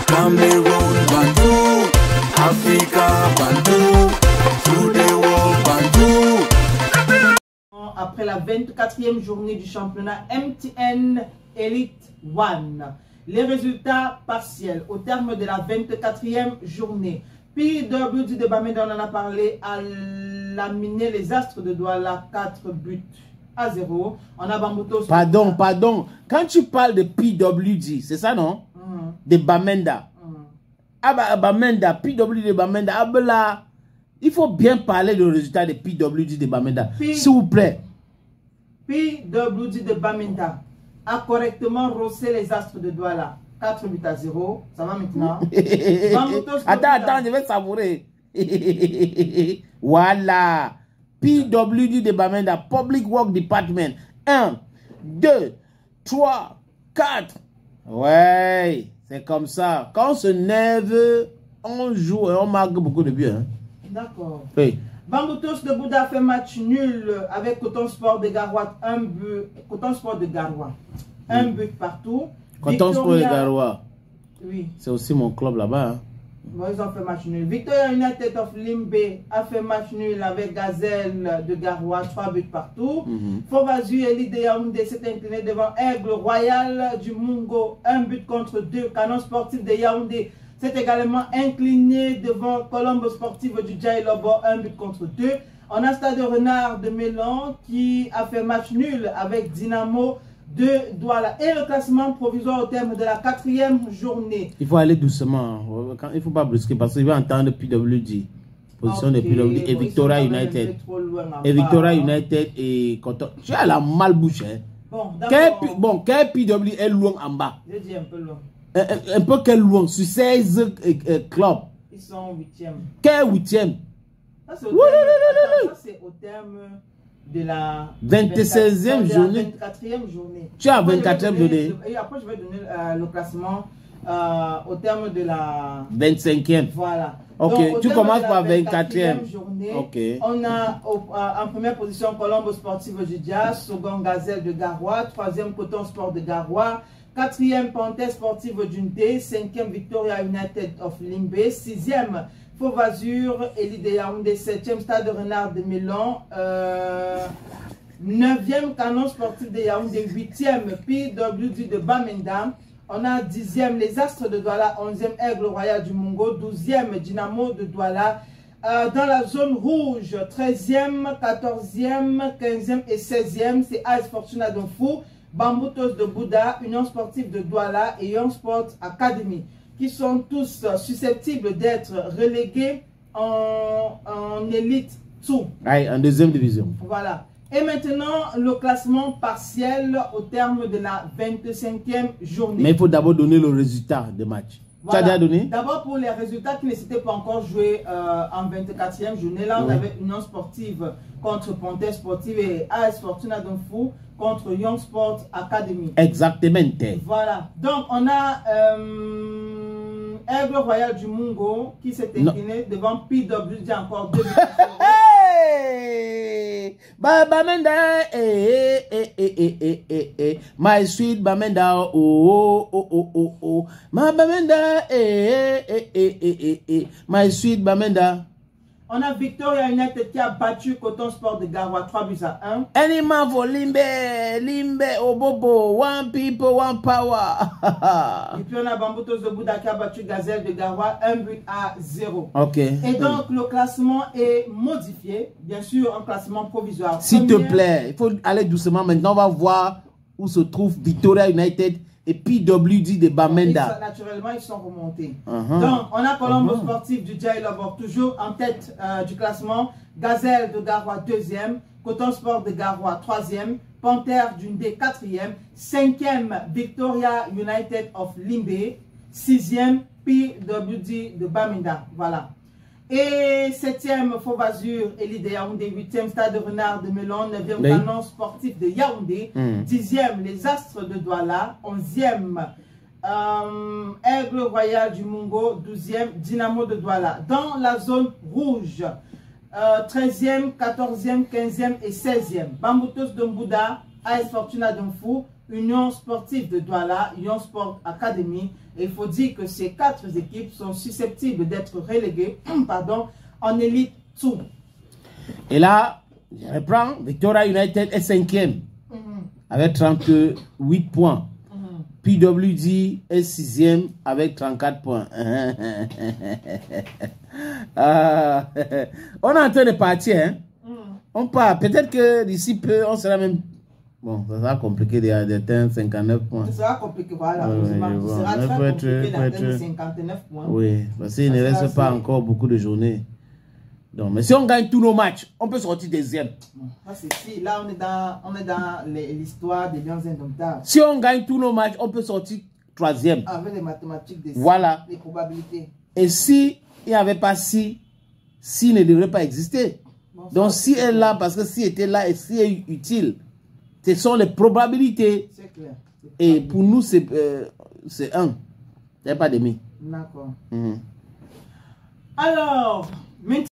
Cameroun, Bandou, Africa, Bandou, through the world, Bandou. Après la 24e journée du championnat MTN Elite One, les résultats partiels au terme de la 24e journée. PWD de Bamenda, on en a parlé, a laminé les Astres de Douala 4 buts à 0. On a Bambutos. Pardon. Quand tu parles de PWD, c'est ça, non? De Bamenda. Bamenda, PWD de Bamenda. Abela, il faut bien parler du résultat de PWD de Bamenda. S'il vous plaît. PWD de Bamenda a correctement rossé les Astres de Douala. 4 buts à 0. Ça va maintenant. Attends, je vais savourer. Voilà. PWD de Bamenda, Public Work Department. 1, 2, 3, 4. Ouais, c'est comme ça. Quand on se lève, on joue et on marque beaucoup de buts. Hein. D'accord. Oui. Bamboutos de Bouddha fait match nul avec Coton Sport de Garoua. Un but. Coton Sport de Garoua. Un but partout. Coton Sport de Garoua. Oui. C'est aussi mon club là-bas. Hein. Bon, ils ont fait match nul. Victoria United of Limbe a fait match nul avec Gazelle de Garoua, 3 buts partout. Fovazu Elite de Yaoundé s'est incliné devant Aigle Royal du Mungo, 1 but contre 2. Canon Sportif de Yaoundé s'est également incliné devant Colombo Sportif du Djaïlobo, 1 but contre 2. On a Stade Renard de Mélan qui a fait match nul avec Dynamo de Douala. Et le classement provisoire au terme de la 4e journée. Il faut aller doucement. Il ne faut pas brusquer parce qu'il va entendre PWD. Position de PWD et Victoria United. Et Victoria United et Coton. Tu as la malbouche. Hein? Bon, quel PWD est loin en bas? Je dis un peu loin. Un peu quel loin? Sur 16 clubs. Ils sont 8e. Quel 8e? Ça, c'est au terme de la 26e journée. 24e journée. Tu as 24e journée. Et après, je vais donner le classement au terme de la 25e. Voilà. Ok, donc, tu commences par 24e journée. Ok. On a en première position Colombo Sportif du Dia, second Gazelle de Garoua, troisième Coton Sport de Garoua, quatrième Panthère Sportive d'Unité, cinquième Victoria United of Limbe, sixième Fauvazur, Elite de Yaoundé, 7e Stade Renard de Mélan, 9e Canon Sportif de Yaoundé, 8e PWD de Bamenda, on a 10e les Astres de Douala, 11e Aigle Royal du Mungo, 12e Dynamo de Douala, dans la zone rouge, 13e, 14e, 15e et 16e, c'est AS Fortuna Donfou, Bamboutos de Bouddha, Union Sportive de Douala et Young Sport Academy, qui sont tous susceptibles d'être relégués en élite 2. Ouais, en deuxième division. Voilà. Et maintenant, le classement partiel au terme de la 25e journée. Mais il faut d'abord donner le résultat de match. Voilà. Tu as déjà donné? D'abord pour les résultats qui ne s'étaient pas encore joués en 24e journée. Là, on avait Union Sportive contre Panthère Sportive et AS Fortuna Donfou contre Young Sport Academy. Exactement. Voilà. Donc, on a Aigle Royal du Mungo qui s'est incliné devant PWD encore 2 buts. Bamenda, my sweet Bamenda, oh, my Bamenda, my sweet Bamenda. On a Victoria United qui a battu Coton Sport de Garoua 3 buts à 1. Any man for Limbe, Obobo, one people, one power. Et puis on a Bamboutos de Bouddha qui a battu Gazelle de Garoua 1 but à 0. Ok. Et donc le classement est modifié, bien sûr un classement provisoire. S'il te plaît, il faut aller doucement. Maintenant on va voir où se trouve Victoria United et PWD de Bamenda. Naturellement, ils sont remontés. Donc, on a Colombo Sportif du Djaïlobo toujours en tête du classement. Gazelle de Garoua 2e. Coton Sport de Garoua 3e. Panthère d'Undé 4e. 5e Victoria United of Limbe. 6e PWD de Bamenda. Voilà. Et 7e Fauvazur, Elite de Yaoundé, 8e Stade Renard de Mélan, 9e Canon Sportif de Yaoundé, 10e les Astres de Douala, 11e Aigle Royal du Mungo, 12e Dynamo de Douala. Dans la zone rouge, 13e, 14e, 15e et 16e, Bamboutos de Mbouda, AS Fortuna Donfou, Union sportive de Douala, Union Sport Academy. Et il faut dire que ces 4 équipes sont susceptibles d'être reléguées en Elite 2. Et là, je reprends, Victoria United est 5e avec 38 points. PWD est 6e avec 34 points. On est en train de partir. Hein? On part. Peut-être que d'ici peu, on sera même... Bon, ça sera compliqué d'atteindre 59 points. Ça sera compliqué, voilà. Oui, ça sera très compliqué d'atteindre 59 points. Oui, parce qu'il ne reste pas encore beaucoup de journées. Donc, mais si on gagne tous nos matchs, on peut sortir deuxième. Là, on est dans l'histoire des Lions Indomptables. Si on gagne tous nos matchs, on peut sortir troisième. Avec les mathématiques, voilà. Les probabilités. Et si il n'y avait pas si ne devrait pas exister. Bon, donc, si elle est là, parce que si était là et si est utile, ce sont les probabilités. C'est clair. Et pour nous, c'est 1. Il n'y a pas demi. D'accord. Alors, maintenant.